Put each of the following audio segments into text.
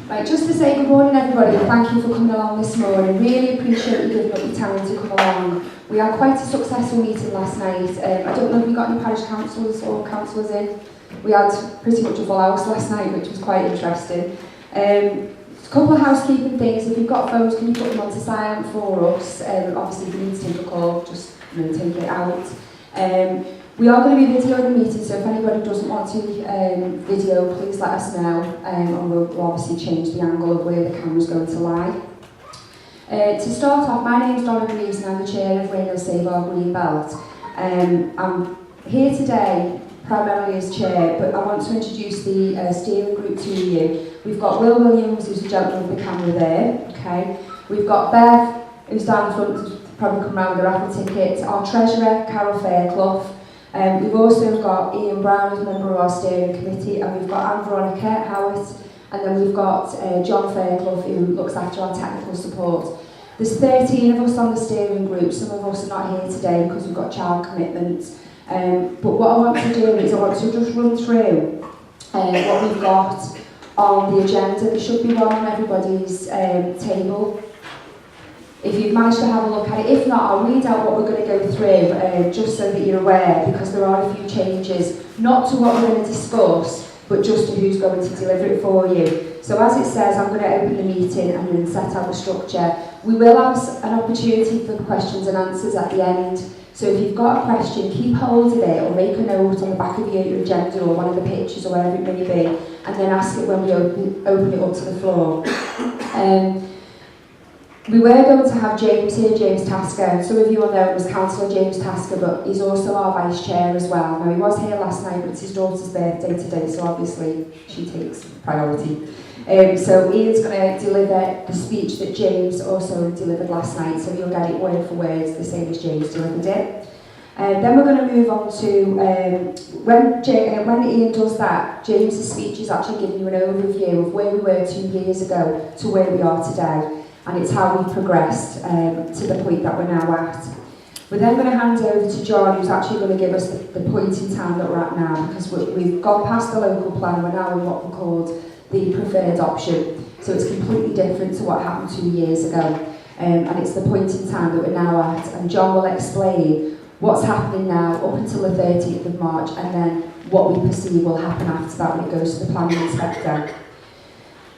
Right, just to say good morning everybody, and thank you for coming along this morning. Really appreciate you giving up your time to come along. We had quite a successful meeting last night. I don't know if we got any parish councillors or councillors in. We had pretty much a full house last night, which was quite interesting. A couple of housekeeping things. If you've got phones, can you put them onto silent for us? Obviously, if you need to take a call, just take it out. We are going to be videoing the meeting, so if anybody doesn't want to video, please let us know, and we'll obviously change the angle of where the camera's going to lie. To start off, my name's Donna Reeves and I'm the chair of Rainhill Save Our Green Belt. I'm here today primarily as chair, but I want to introduce the steering group to you. We've got Will Williams, who's the gentleman with the camera there, okay. We've got Bev, who's down front, who's probably come round with a raffle ticket. Our treasurer, Carol Fairclough. We've also got Ian Brown, who's a member of our steering committee, and we've got Anne Veronica Howitt, and then we've got John Fairclough, who looks after our technical support. There's 13 of us on the steering group. Some of us are not here today because we've got child commitments. But what I want to do is I want to just run through what we've got on the agenda. There should be one on everybody's table. If you've managed to have a look at it, if not, I'll read out what we're going to go through, just so that you're aware, because there are a few changes, not to what we're going to discuss, but just to who's going to deliver it for you. So as it says, I'm going to open the meeting and then set out the structure. We will have an opportunity for questions and answers at the end. So if you've got a question, keep hold of it or make a note on the back of your agenda or one of the pictures or wherever it may be, and then ask it when we open it up to the floor. We were going to have James here, James Tasker. Some of you will know him as Councillor James Tasker, but he's also our Vice Chair as well. Now, he was here last night, but it's his daughter's birthday today, so obviously she takes priority. So Ian's going to deliver the speech that James also delivered last night, so you'll get it word for word, the same as James delivered it. Then we're going to move on to, when Ian does that, James's speech is actually giving you an overview of where we were 2 years ago to where we are today. And it's how we progressed to the point that we're now at. We're then going to hand over to John, who's actually going to give us the point in time that we're at now, because we've gone past the local plan, we're now in what we called the preferred option. So it's completely different to what happened 2 years ago. And it's the point in time that we're now at. And John will explain what's happening now up until the 30th of March, and then what we perceive will happen after that when it goes to the planning inspector.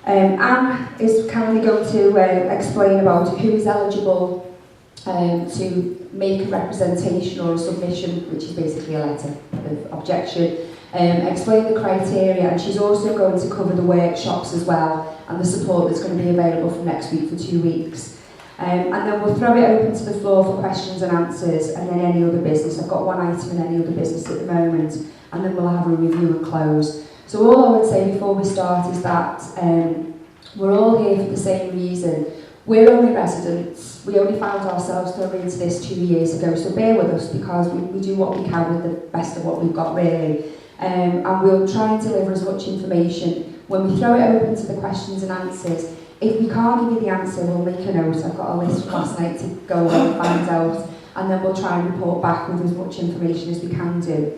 Anne is kindly going to explain about who is eligible to make a representation or a submission, which is basically a letter of objection, explain the criteria, and she's also going to cover the workshops as well and the support that's going to be available from next week for 2 weeks. And then we'll throw it open to the floor for questions and answers, and then any other business. I've got one item in any other business at the moment, and then we'll have a review and close. So all I would say before we start is that we're all here for the same reason. We're only residents. We only found ourselves going into this 2 years ago, so bear with us because we do what we can with the best of what we've got really. And we'll try and deliver as much information. When we throw it open to the questions and answers, if we can't give you the answer, we'll make a note. I've got a list from last night to go and find out, and then we'll try and report back with as much information as we can do.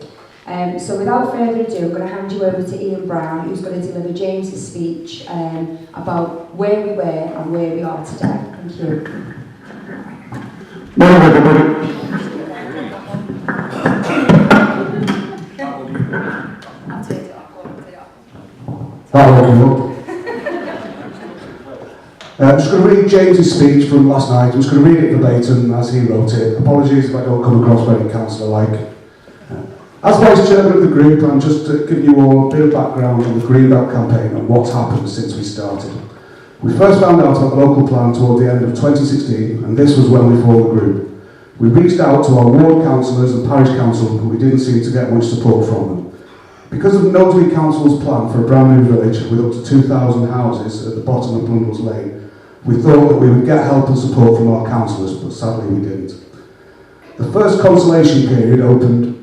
So without further ado, I'm going to hand you over to Ian Brown, who's going to deliver James's speech about where we were and where we are today. Thank you. Morning, everybody. I'll take it off. I'm just going to read James's speech from last night. I'm just going to read it verbatim as he wrote it. Apologies if I don't come across very councillor-like. As Vice Chairman of the group, I'm just giving you all a bit of background on the Greenbelt campaign and what's happened since we started. We first found out about the local plan toward the end of 2016, and this was when we formed the group. We reached out to our ward councillors and parish council, but we didn't seem to get much support from them. Because of Notley Council's plan for a brand new village with up to 2,000 houses at the bottom of Blundell's Lane, we thought that we would get help and support from our councillors, but sadly we didn't. The first consultation period opened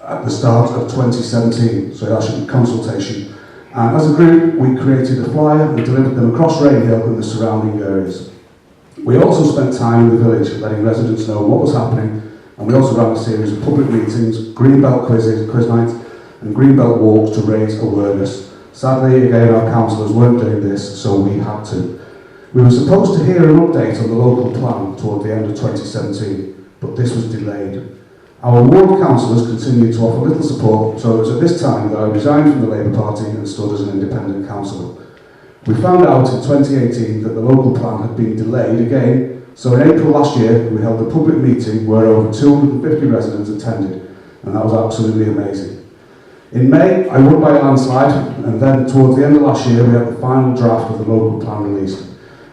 at the start of 2017, so that should be consultation. And as a group, we created a flyer and delivered them across Rainhill and the surrounding areas. We also spent time in the village letting residents know what was happening, and we also ran a series of public meetings, Greenbelt quizzes, quiz nights, and Greenbelt walks to raise awareness Sadly, again, our councillors weren't doing this, so we had to. We were supposed to hear an update on the local plan toward the end of 2017, but this was delayed. Our ward councillors continued to offer little support, so it was at this time that I resigned from the Labour Party and stood as an independent councillor. We found out in 2018 that the local plan had been delayed again, so in April last year we held a public meeting where over 250 residents attended, and that was absolutely amazing. In May, I won by a landslide, and then towards the end of last year we had the final draft of the local plan released.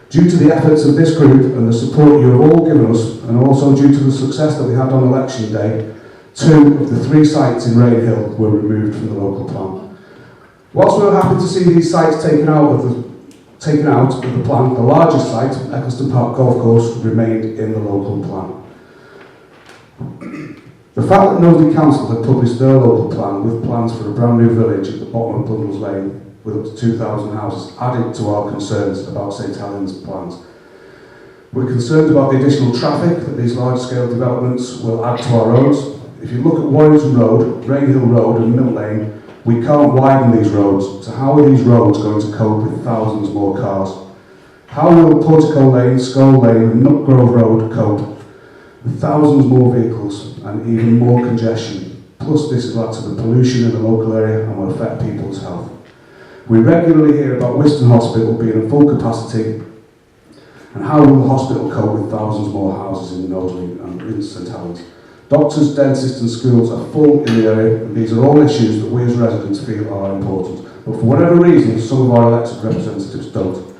Due to the efforts of this group and the support you have all given us, and also due to the success that we had on election day, 2 of the 3 sites in Rainhill were removed from the local plan. Whilst we were happy to see these sites taken out of the plan, the largest site, Eccleston Park Golf Course, remained in the local plan. The fact that Knowsley Council had published their local plan with plans for a brand new village at the bottom of Blundell's Lane with up to 2,000 houses added to our concerns about St Helens plans. We're concerned about the additional traffic that these large-scale developments will add to our roads. If you look at Warrington Road, Rainhill Road and Mill Lane, we can't widen these roads, so how are these roads going to cope with thousands more cars? How will Portico Lane, Skull Lane and Nutgrove Road cope with thousands more vehicles and even more congestion? Plus this will add to the pollution in the local area and will affect people's health. We regularly hear about Wiston Hospital being at full capacity, and how will the hospital cope with thousands more houses in Knowsley and in St Helens? Doctors, dentists and schools are full in the area, and these are all issues that we as residents feel are important. But for whatever reason, some of our elected representatives don't.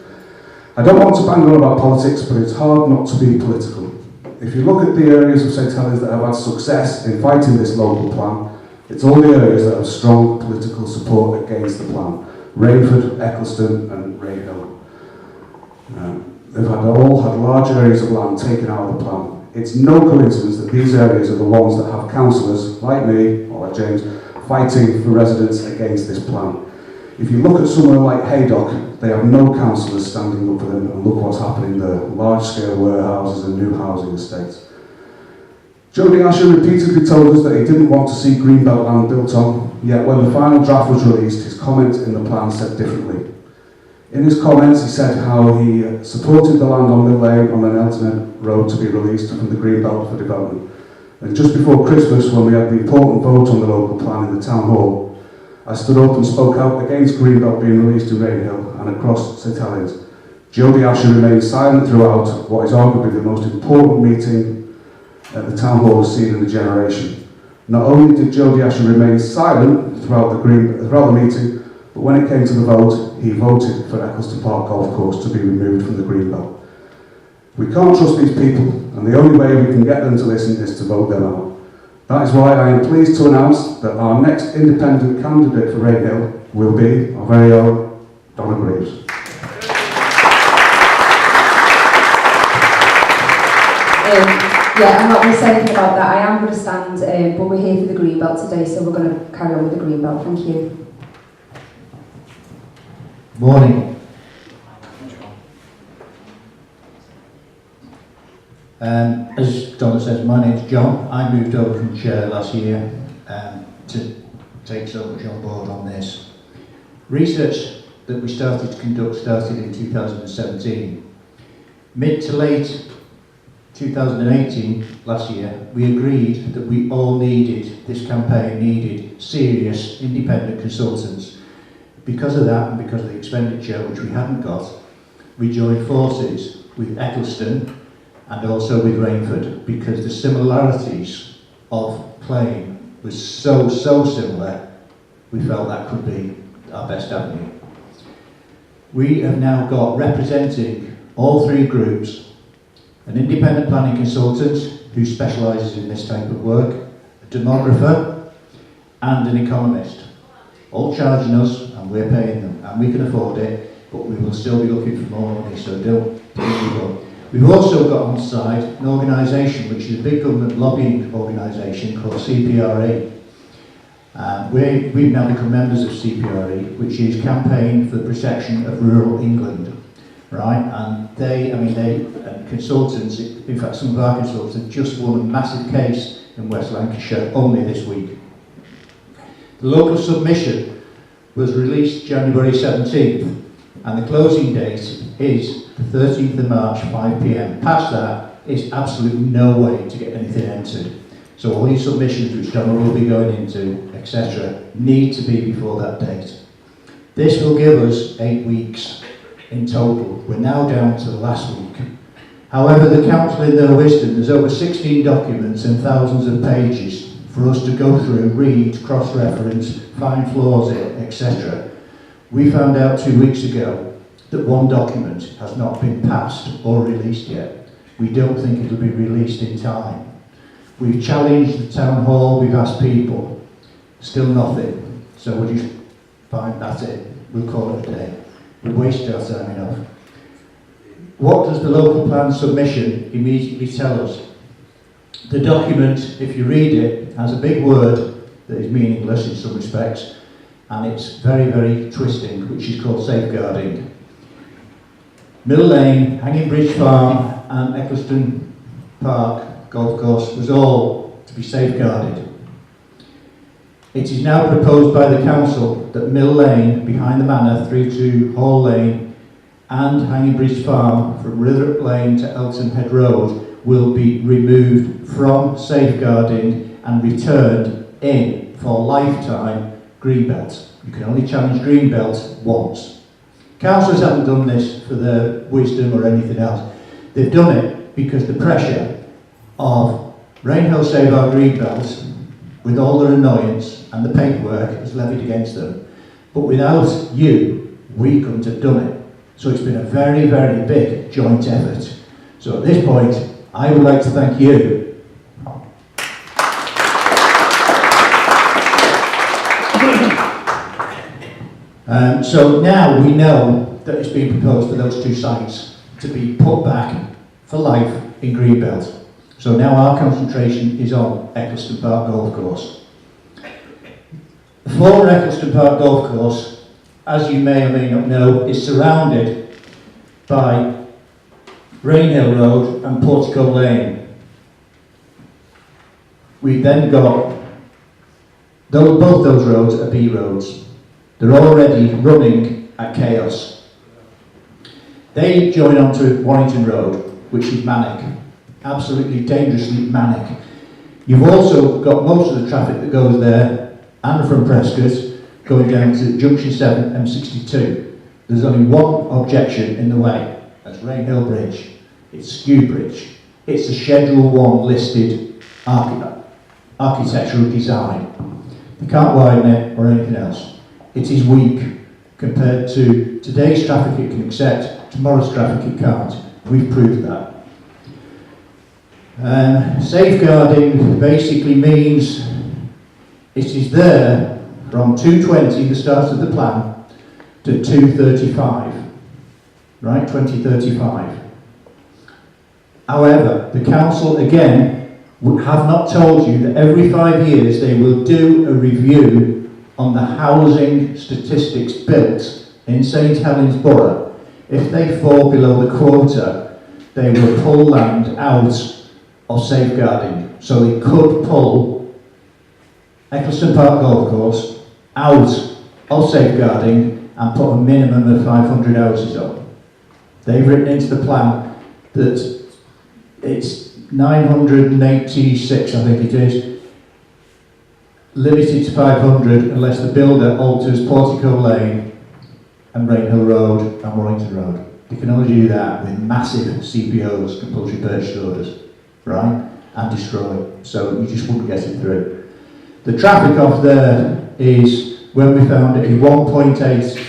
I don't want to bang on about politics, but it's hard not to be political. If you look at the areas of St Helens that have had success in fighting this local plan, it's all the areas that have strong political support against the plan. Rainford, Eccleston and Rainhill. They've all had large areas of land taken out of the plan. It's no coincidence that these areas are the ones that have councillors, like me, or like James, fighting for residents against this plan. If you look at somewhere like Haydock, they have no councillors standing up for them, and look what's happening there, large-scale warehouses and new housing estates. Jody Asher repeatedly told us that he didn't want to see Greenbelt land built on, yet when the final draft was released, his comment in the plan said differently. In his comments, he said how he supported the land on Mill Lane on an alternate road to be released from the Greenbelt for development. And just before Christmas, when we had the important vote on the local plan in the town hall, I stood up and spoke out against Greenbelt being released in Rainhill and across St Helens. Jody Asher remained silent throughout what is arguably the most important meeting at the town hall has seen in a generation. Not only did Jody Asher remain silent throughout the meeting, but when it came to the vote, he voted for Eccleston Park Golf Course to be removed from the Greenbelt. We can't trust these people, and the only way we can get them to listen is to vote them out. That is why I am pleased to announce that our next independent candidate for Rainhill will be our very own Donna Greaves. Yeah, I'm not going to say anything about that. I am going to stand, but we're here for the Greenbelt today, so we're going to carry on with the Greenbelt. Thank you. Morning. As Donna says, my name's John. I moved over from chair last year to take so much on board on this. Research that we started to conduct started in 2017. Mid to late 2018, last year, we agreed that we all needed, this campaign needed serious independent consultants. Because of that and because of the expenditure, which we hadn't got, we joined forces with Eccleston and also with Rainford, because the similarities of playing was so similar, we felt that could be our best avenue. We have now got, representing all 3 groups, an independent planning consultant who specialises in this type of work, a demographer and an economist, all charging us and we're paying them, and we can afford it, but we will still be looking for more money, so don't give up. We've also got on side an organisation which is a big government lobbying organisation called CPRE. We've now become members of CPRE, which is Campaign for the Protection of Rural England. Right, and they consultants, in fact some of our consultants have just won a massive case in West Lancashire only this week. The local submission was released January 17th, and the closing date is the 13th of March, 5 p.m. Past that, is absolutely no way to get anything entered. So all your submissions, which Donna will be going into, etc., need to be before that date. This will give us 8 weeks in total. We're now down to the last week. However, the council, in their wisdom, there's over 16 documents and thousands of pages for us to go through, read, cross-reference, find flaws in, etc. We found out 2 weeks ago that one document has not been passed or released yet. We don't think it'll be released in time. We've challenged the town hall, we've asked people, still nothing. So we'll just find that's it. We'll call it a day. We've wasted our time enough. What does the local plan submission immediately tell us? The document, if you read it, has a big word that is meaningless in some respects, and it's very, very twisting, which is called safeguarding. Mill Lane, Hanging Bridge Farm and Eccleston Park Golf Course was all to be safeguarded. It is now proposed by the council that Mill Lane, behind the manor, through to Hall Lane and Hanging Bridge Farm from Ritherop Lane to Elton Head Road will be removed from safeguarding and returned in for lifetime greenbelt. You can only challenge greenbelt once. Councillors haven't done this for their wisdom or anything else. They've done it because the pressure of Rainhill Save Our Greenbelt, with all their annoyance and the paperwork, is levied against them. But without you, we couldn't have done it. So it's been a very, very big joint effort. So at this point, I would like to thank you. So now we know that it's been proposed for those two sites to be put back for life in Greenbelt. So now our concentration is on Eccleston Park Golf Course. The former Eccleston Park Golf Course, as you may or may not know, is surrounded by Rainhill Road and Portico Lane. We've then got, both those roads are B roads. They're already running at chaos. They join onto Warrington Road, which is manic, absolutely dangerously manic. You've also got most of the traffic that goes there and from Prescott going down to Junction 7 M62. There's only one objection in the way, that's Rainhill Bridge. It's Skew Bridge. It's a Schedule 1 listed architectural design. They can't widen it or anything else. It is weak compared to today's traffic it can accept, tomorrow's traffic it can't. We've proved that. Safeguarding basically means it is there from 220, the start of the plan, to 235, right, 2035. However, the council again have not told you that every 5 years they will do a review on the housing statistics built in St Helens Borough. If they fall below the quota, they will pull land out of safeguarding. So they could pull Eccleston Park Golf Course out of safeguarding and put a minimum of 500 houses on. They've written into the plan that it's 986, I think it is, limited to 500 unless the builder alters Portico Lane and Rainhill Road and Warrington Road. They can only do that with massive CPOs, compulsory purchase orders, right? And destroy it. So you just wouldn't get it through. The traffic off there is, when we found it, is 1.8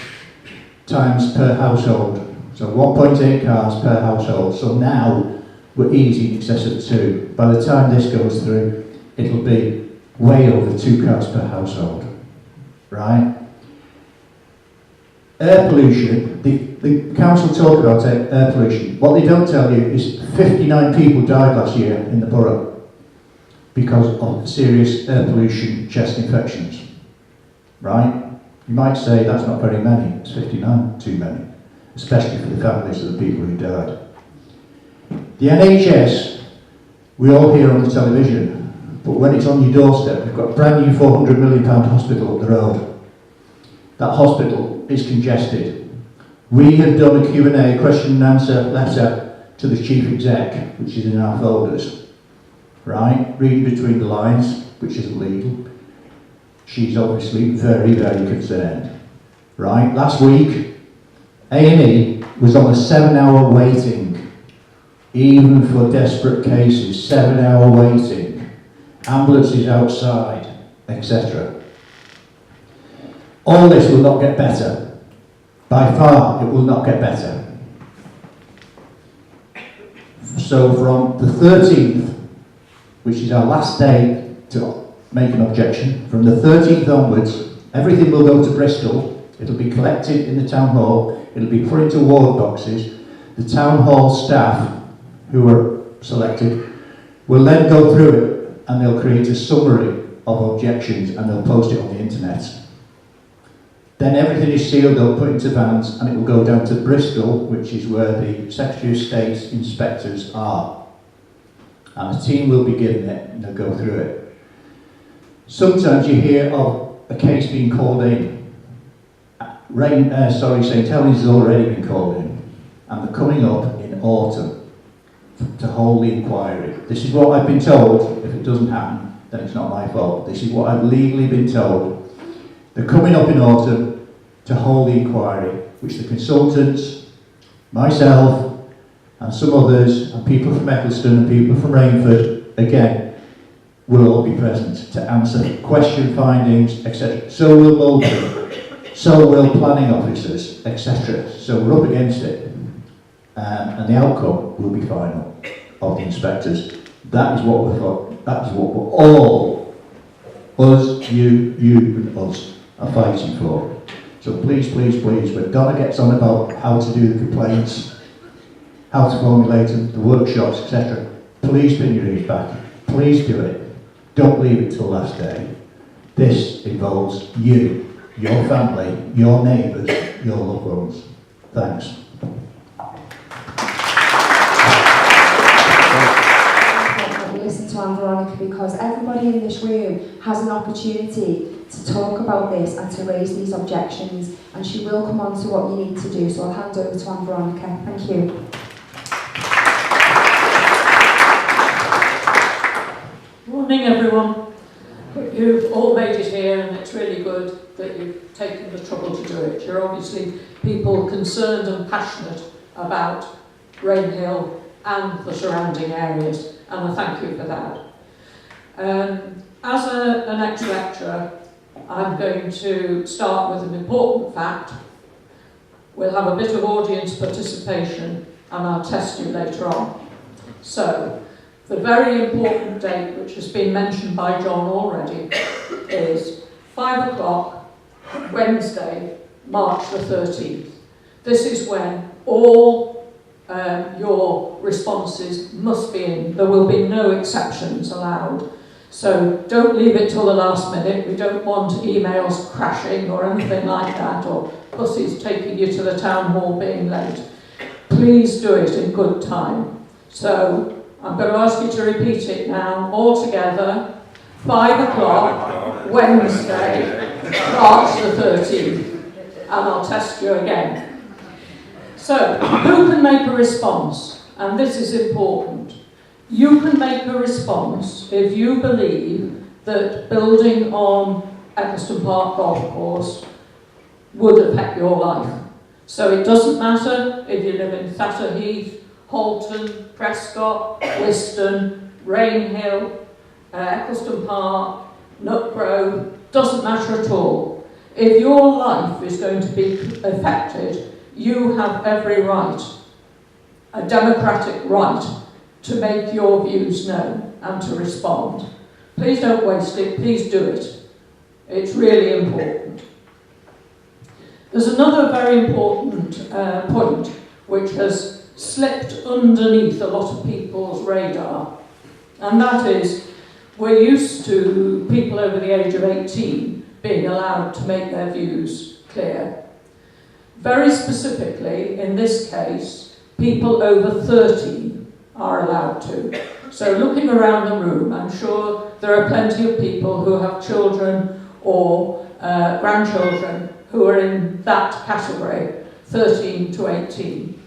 times per household. So 1.8 cars per household. So now we're easy in excess of 2. By the time this goes through, it'll be way over 2 cars per household, right? Air pollution, the council talk about air pollution. What they don't tell you is 59 people died last year in the borough because of serious air pollution chest infections, right? You might say that's not very many, it's 59 too many, especially for the families of the people who died. The NHS, we all hear on the television, but when it's on your doorstep, we've got a brand new £400 million hospital up the road. that hospital is congested. We have done a Q&A, question and answer letter to the Chief Exec, which is in our folders, right? Reading between the lines, which isn't legal. She's obviously very, very concerned, right? Last week, A&E was on a 7-hour waiting, even for desperate cases, 7-hour waiting, ambulances outside, etc. All this will not get better. By far, it will not get better. So from the 13th, which is our last day to make an objection, from the 13th onwards, everything will go to Bristol. It'll be collected in the town hall. It'll be put into ward boxes. The town hall staff, who are selected, will then go through it and they'll create a summary of objections and they'll post it on the internet. Then everything is sealed, they'll put into vans and it will go down to Bristol, which is where the Secretary of State's inspectors are. And a team will be given it and they'll go through it. Sometimes you hear of a case being called in. St Helens has already been called in and they're coming up in autumn to hold the inquiry. This is what I've been told. If it doesn't happen, then it's not my fault. This is what I've legally been told. They're coming up in autumn to hold the inquiry, which the consultants, myself, and some others, and people from Eccleston and people from Rainford, again, will all be present to answer question findings, etc. So will Mulberry, so will planning officers, etc. So we're up against it, and the outcome will be final of the inspectors. That is what we're for. That is what we're all, us, you, and us, are fighting for. So please, please, please, when Donna gets on about how to do the complaints, how to formulate them, the workshops, etc., please pin your ears back. Please do it. Don't leave it till last day. This involves you, your family, your neighbours, your loved ones. Thanks. Listen to Anne Veronica, because everybody in this room has an opportunity to talk about this and to raise these objections, and she will come on to what you need to do. So I'll hand over to Anne Veronica. Thank you. Morning everyone. You've all made it here and it's really good that you've taken the trouble to do it. You're obviously people concerned and passionate about Rainhill and the surrounding areas, and I thank you for that. As an ex-lecturer, I'm going to start with an important fact. We'll have a bit of audience participation and I'll test you later on. So, the very important date, which has been mentioned by John already, is 5 o'clock, Wednesday, March the 13th. This is when all your responses must be in. There will be no exceptions allowed. So don't leave it till the last minute. We don't want emails crashing or anything like that, or buses taking you to the town hall being late. Please do it in good time. So I'm going to ask you to repeat it now, all together. 5 o'clock, Wednesday, March the 13th. And I'll test you again. So, who can make a response? And this is important. You can make a response if you believe that building on Eccleston Park Golf Course would affect your life. So it doesn't matter if you live in Thatcher Heath, Halton, Prescott, Wiston, Rainhill, Eccleston Park, Nut Grove, doesn't matter at all. If your life is going to be affected, you have every right, a democratic right, to make your views known and to respond. Please don't waste it, please do it. It's really important. There's another very important point which has slipped underneath a lot of people's radar, and that is we're used to people over the age of 18 being allowed to make their views clear. Very specifically, in this case, people over 13 are allowed to. So looking around the room, I'm sure there are plenty of people who have children or grandchildren who are in that category, 13 to 18,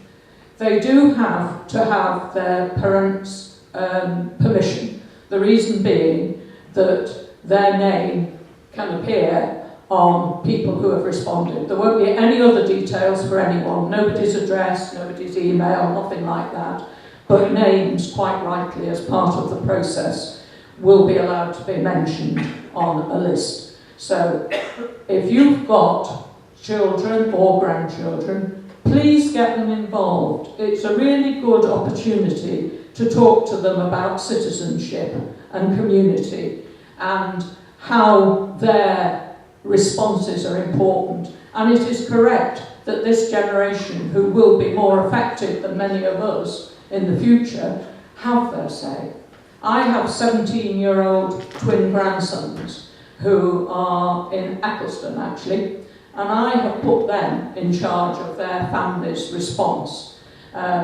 they do have to have their parents' permission. The reason being that their name can appear on people who have responded. There won't be any other details for anyone, nobody's address, nobody's email, nothing like that, but names, quite rightly, as part of the process, will be allowed to be mentioned on a list. So if you've got children or grandchildren, please get them involved. It's a really good opportunity to talk to them about citizenship and community and how their responses are important. And it is correct that this generation, who will be more affected than many of us in the future, have their say. I have 17-year-old twin grandsons who are in Eccleston, actually, and I have put them in charge of their family's response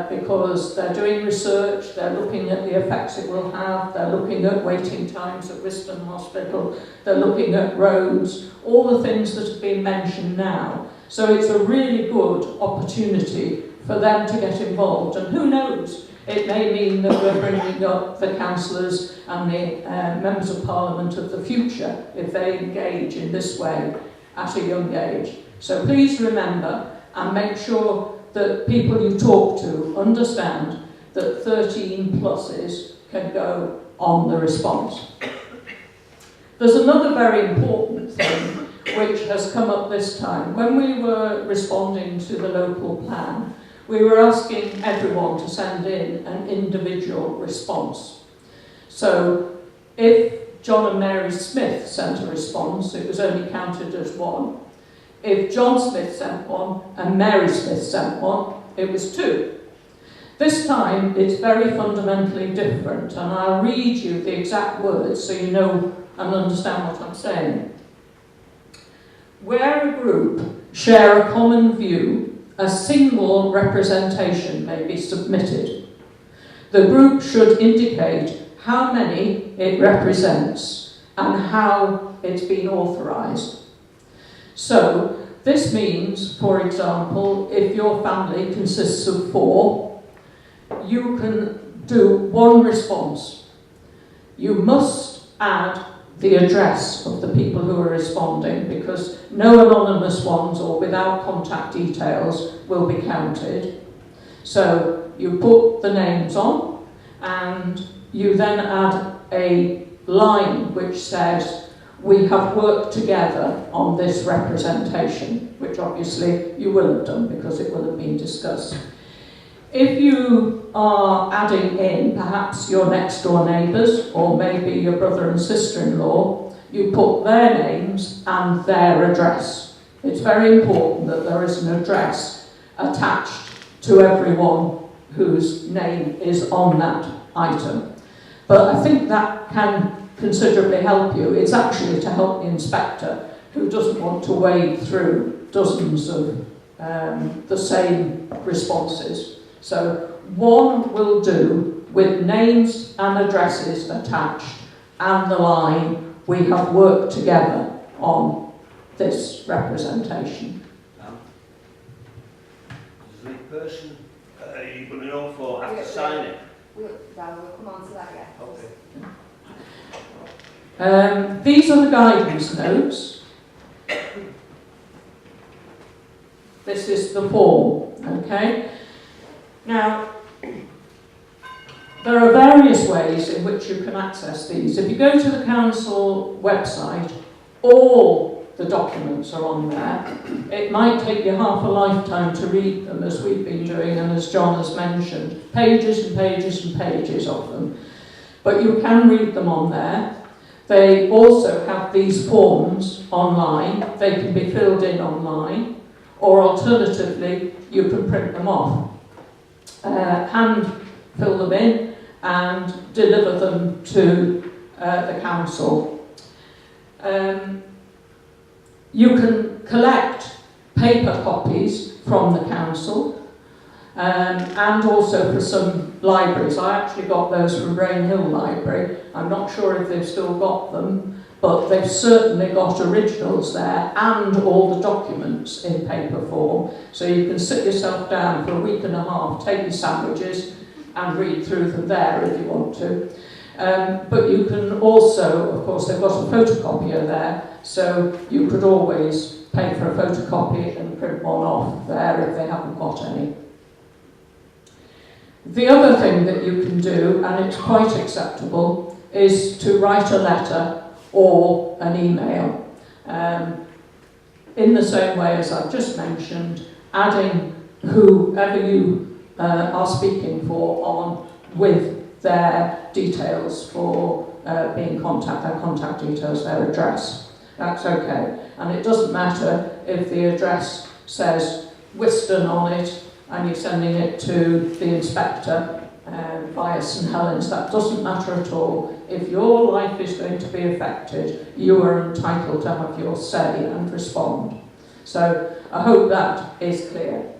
because they're doing research, they're looking at the effects it will have, they're looking at waiting times at Wiston Hospital, they're looking at roads, all the things that have been mentioned now. So it's a really good opportunity for them to get involved, and who knows, it may mean that we're bringing up the councillors and the members of Parliament of the future if they engage in this way at a young age. So please remember and make sure that people you talk to understand that 13 pluses can go on the response. There's another very important thing which has come up this time. When we were responding to the local plan, we were asking everyone to send in an individual response. So if John and Mary Smith sent a response, it was only counted as one. If John Smith sent one and Mary Smith sent one, it was two. This time it's very fundamentally different, and I'll read you the exact words so you know and understand what I'm saying. Where a group share a common view, a single representation may be submitted. The group should indicate how many it represents and how it's been authorised. So this means, for example, if your family consists of 4, you can do one response. You must add the address of the people who are responding, because no anonymous ones or without contact details will be counted. So you put the names on, and you then add a line which says, we have worked together on this representation, which obviously you will have done because it will have been discussed. If you are adding in perhaps your next door neighbours or maybe your brother and sister-in-law, you put their names and their address. It's very important that there is an address attached to everyone whose name is on that item. But I think that can considerably help you. It's actually to help the inspector who doesn't want to wade through dozens of the same responses. So one will do with names and addresses attached and the line, we have worked together on this representation. Does the person you're going to know for have to sign it? We'll come on to that, yeah. Okay. These are the guidance notes. This is the form, okay? Now, there are various ways in which you can access these. If you go to the council website, all the documents are on there. It might take you half a lifetime to read them, as we've been doing and as John has mentioned. Pages and pages and pages of them. But you can read them on there. They also have these forms online. They can be filled in online, or alternatively, you can print them off. Hand fill them in and deliver them to the council. You can collect paper copies from the council and also for some libraries. I actually got those from Rainhill Library. I'm not sure if they've still got them, but they've certainly got originals there and all the documents in paper form, so you can sit yourself down for a week and a half, take your sandwiches and read through them there if you want to. But you can also, of course, they've got a photocopier there, so you could always pay for a photocopy and print one off there if they haven't got any. The other thing that you can do, and it's quite acceptable, is to write a letter or an email. In the same way as I've just mentioned, adding whoever you are speaking for on with their details for being their contact details, their address. That's okay. And it doesn't matter if the address says Whiston on it and you're sending it to the inspector via St Helens. That doesn't matter at all. If your life is going to be affected, you are entitled to have your say and respond. So I hope that is clear.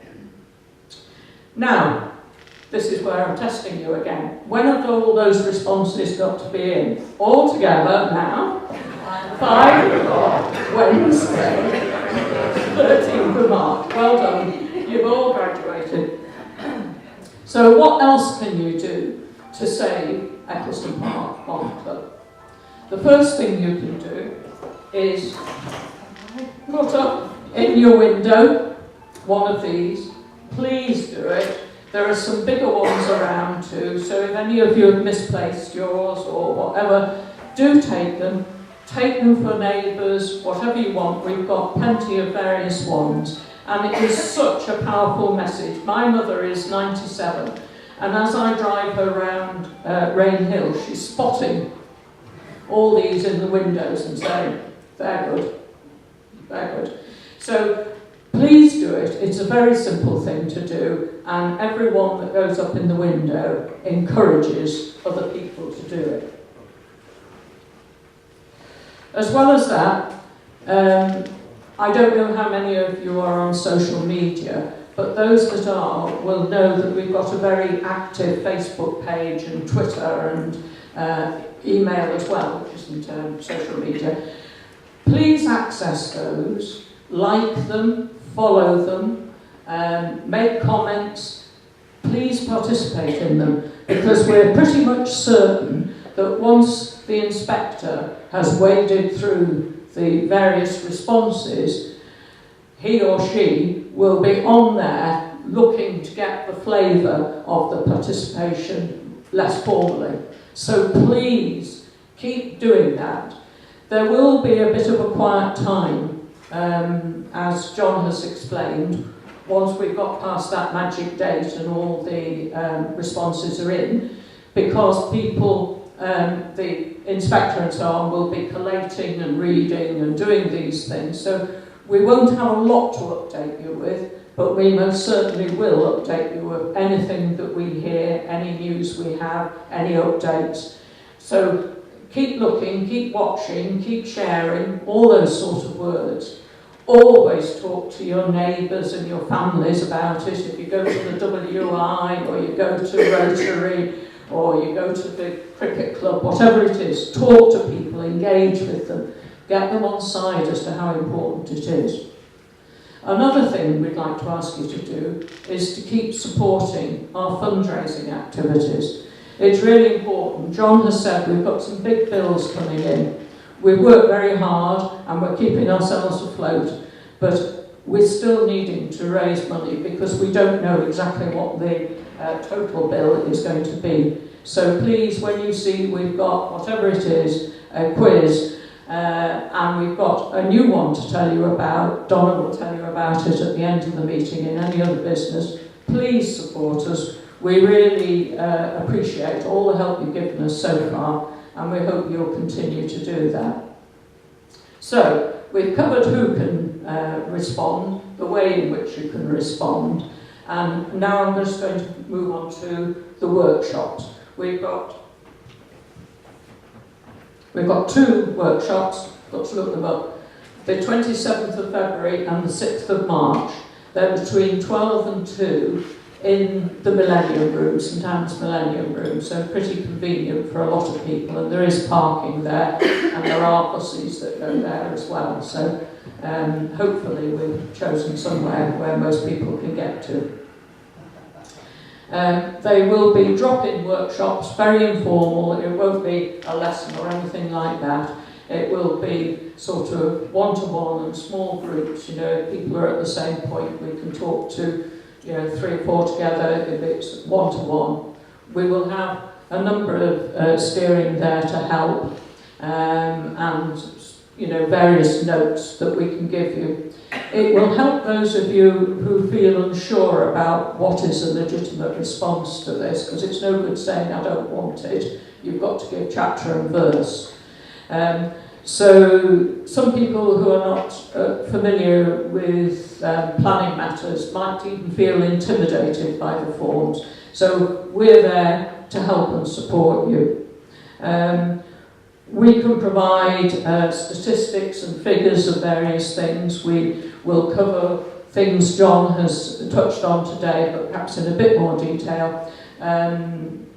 Now, this is where I'm testing you again. When have all those responses got to be in? All together now, 5 o'clock, Wednesday, 13th of March. Well done. You've all graduated. So what else can you do to save Eccleston Park Golf Club? The first thing you can do is put up in your window one of these. Please do it. There are some bigger ones around too, so if any of you have misplaced yours or whatever, do take them. Take them for neighbours, whatever you want. We've got plenty of various ones. And it is such a powerful message. My mother is 97, and as I drive her around Rainhill, she's spotting all these in the windows and saying, they're good, they're good. So please do it. It's a very simple thing to do, and everyone that goes up in the window encourages other people to do it. As well as that, I don't know how many of you are on social media, but those that are will know that we've got a very active Facebook page and Twitter and email as well, which isn't social media. Please access those, like them, follow them, make comments. Please participate in them, because we're pretty much certain that once the inspector has waded through the various responses, he or she will be on there looking to get the flavour of the participation less formally. So please keep doing that. There will be a bit of a quiet time, as John has explained, once we've got past that magic date and all the responses are in, because people, the inspector and so on, will be collating and reading and doing these things. So we won't have a lot to update you with, but we most certainly will update you with anything that we hear, any news we have, any updates. So keep looking, keep watching, keep sharing, all those sort of words. Always talk to your neighbours and your families about it. If you go to the WI or you go to Rotary or you go to the cricket club, whatever it is, talk to people, engage with them, get them on side as to how important it is. Another thing we'd like to ask you to do is to keep supporting our fundraising activities. It's really important. John has said we've got some big bills coming in. We've worked very hard and we're keeping ourselves afloat, but we're still needing to raise money because we don't know exactly what the total bill is going to be. So please, when you see we've got, whatever it is, a quiz, and we've got a new one to tell you about, Donna will tell you about it at the end of the meeting in any other business, please support us. We really appreciate all the help you've given us so far, and we hope you'll continue to do that. So, we've covered who can respond, the way in which you can respond, and now I'm just going to move on to the workshops. We've got 2 workshops, got to look them up, the 27th of February and the 6th of March. They're between 12 and 2 in the Millennium Room, St Anne's Millennium Room, so pretty convenient for a lot of people, and there is parking there, and there are buses that go there as well, so hopefully we've chosen somewhere where most people can get to. They will be drop-in workshops, very informal. It won't be a lesson or anything like that. It will be sort of one-to-one and small groups. You know, if people are at the same point, we can talk to, you know, 3 or 4 together. If it's one-to-one, we will have a number of steering there to help, and you know, various notes that we can give you. It will help those of you who feel unsure about what is a legitimate response to this, because it's no good saying I don't want it. You've got to give chapter and verse. So some people who are not familiar with planning matters might even feel intimidated by the forms. So we're there to help and support you. We can provide statistics and figures of various things. We will cover things John has touched on today, but perhaps in a bit more detail.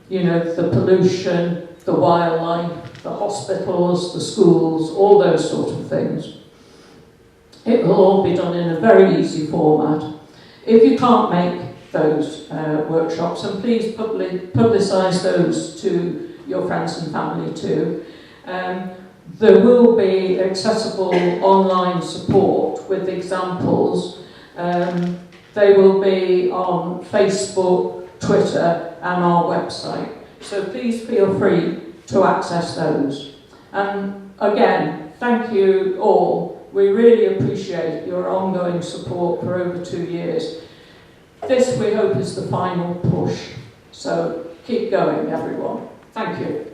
You know, the pollution, the wildlife, the hospitals, the schools, all those sort of things. It will all be done in a very easy format. If you can't make those workshops, and please publicise those to your friends and family too. There will be accessible online support with examples. They will be on Facebook, Twitter and our website. So please feel free to access those. And again, thank you all. We really appreciate your ongoing support for over 2 years. This, we hope, is the final push. So keep going, everyone. Thank you.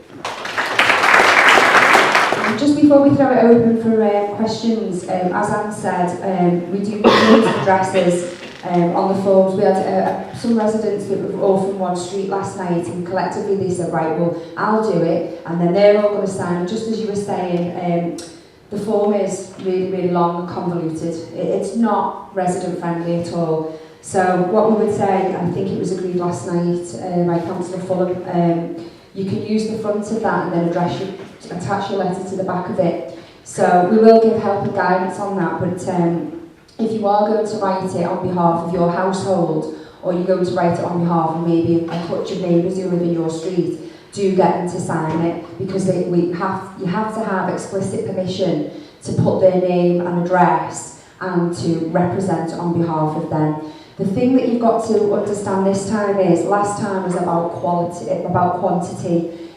Just before we throw it open for questions, as Anne said, we do need addresses on the forms. We had some residents that were all from one street last night, and collectively they said, right, well, I'll do it, and then they're all going to sign. And just as you were saying, the form is really, really long and convoluted. It's not resident friendly at all. So what we would say, I think it was agreed last night by Councillor Fulham, you can use the front of that and then attach your letter to the back of it. So we will give help and guidance on that, but if you are going to write it on behalf of your household, or you're going to write it on behalf of maybe a touch of neighbours who live in your street, do get them to sign it, because you have to have explicit permission to put their name and address and to represent on behalf of them. The thing that you've got to understand this time is, last time was about quantity.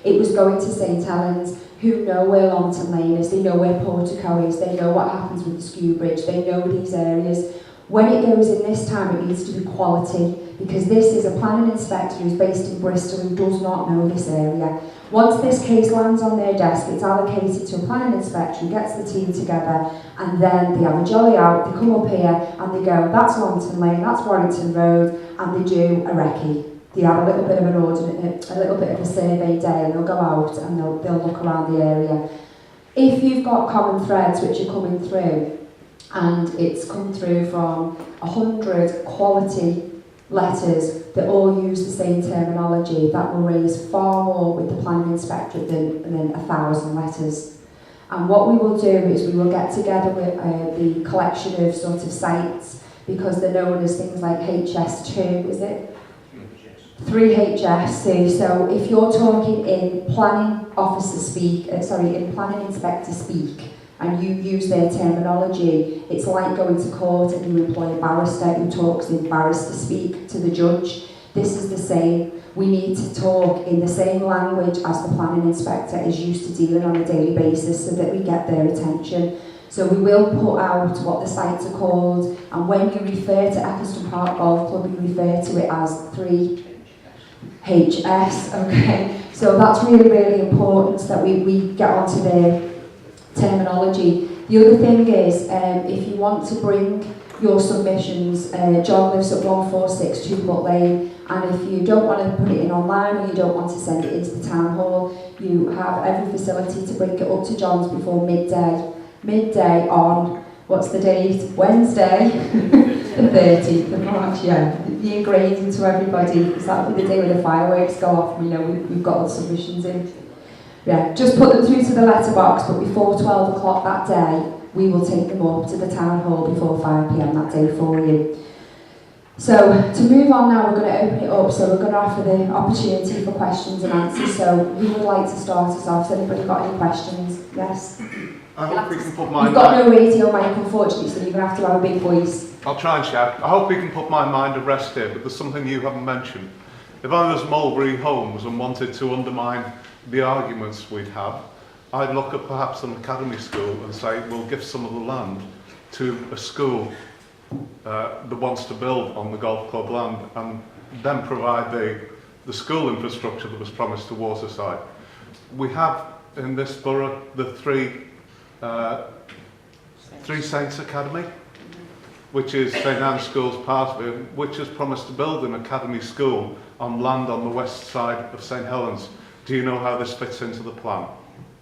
It was going to St Helens, who know where Longton Lane is, they know where Portico is, they know what happens with the Skew Bridge, they know these areas. When it goes in this time, it needs to be quality, because this is a planning inspector who's based in Bristol who does not know this area. Once this case lands on their desk, it's allocated to a planning inspector who gets the team together, and then they have a jolly out, they come up here and they go, that's Longton Lane, that's Warrington Road, and they do a recce. They have a little bit of a little bit of a survey day, and they'll go out and they'll look around the area. If you've got common threads which are coming through, and it's come through from 100 quality letters that all use the same terminology, that will raise far more with the planning inspector than 1,000 letters. And what we will do is we will get together with the collection of sort of sites, because they're known as things like HS2, is it? 3HS. So if you're talking in planning officer speak, in planning inspector speak, and you use their terminology, it's like going to court and you employ a barrister who talks in barrister speak to the judge. This is the same. We need to talk in the same language as the planning inspector is used to dealing on a daily basis, so that we get their attention. So we will put out what the sites are called, and when you refer to Eccleston Park Golf Club, you refer to it as 3HS, okay? So that's really, really important that we get onto their terminology. The other thing is, if you want to bring your submissions, John lives at 146 Tuput Lane, and if you don't want to put it in online, or you don't want to send it into the town hall, you have every facility to bring it up to John's before midday on, what's the date? Wednesday. The 13th of March, yeah. Be ingrained into everybody, because that'll be the day when the fireworks go off. We know we've got all the submissions in. Yeah, just put them through to the letterbox, but before 12 o'clock that day, we will take them up to the town hall before 5 p.m. that day for you. So, to move on now, we're going to open it up, so we're going to offer the opportunity for questions and answers. So, who would like to start us off? Has anybody got any questions? Yes? I hope we can put my You've got no radio mic, unfortunately, so you're going to have to have a big voice. I'll try and shout. I hope we can put my mind at rest here, but there's something you haven't mentioned. If I was Mulberry Homes and wanted to undermine the arguments we'd have, I'd look at perhaps an academy school and say, we'll give some of the land to a school that wants to build on the golf club land, and then provide the school infrastructure that was promised to Waterside. We have in this borough the Three Saints Academy, which is St Anne's School's part of it, which has promised to build an academy school on land on the west side of St Helens. Do you know how this fits into the plan?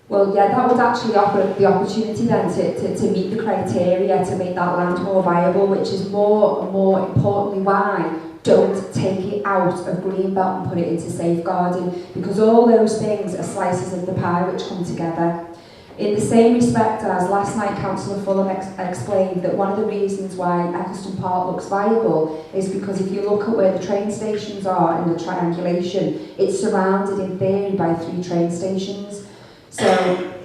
Well, yeah, that would actually offer the opportunity then to meet the criteria to make that land more viable, which is more importantly why don't take it out of Greenbelt and put it into safeguarding, because all those things are slices of the pie which come together. In the same respect as last night Councillor Fulham explained that one of the reasons why Eccleston Park looks viable is because if you look at where the train stations are in the triangulation, it's surrounded in theory by 3 train stations. So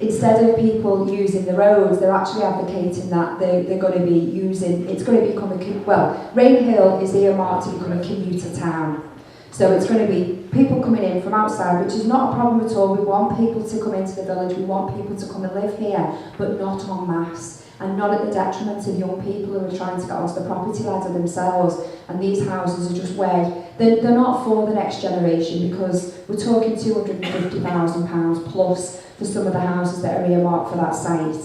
instead of people using the roads, they're actually advocating that they're going to be using, it's going to become Rainhill is earmarked to become a commuter town. So it's going to be people coming in from outside, which is not a problem at all. We want people to come into the village, we want people to come and live here, but not en masse, and not at the detriment of young people who are trying to get onto the property ladder themselves. And these houses are just they're not for the next generation, because we're talking £250,000 plus for some of the houses that are earmarked for that site.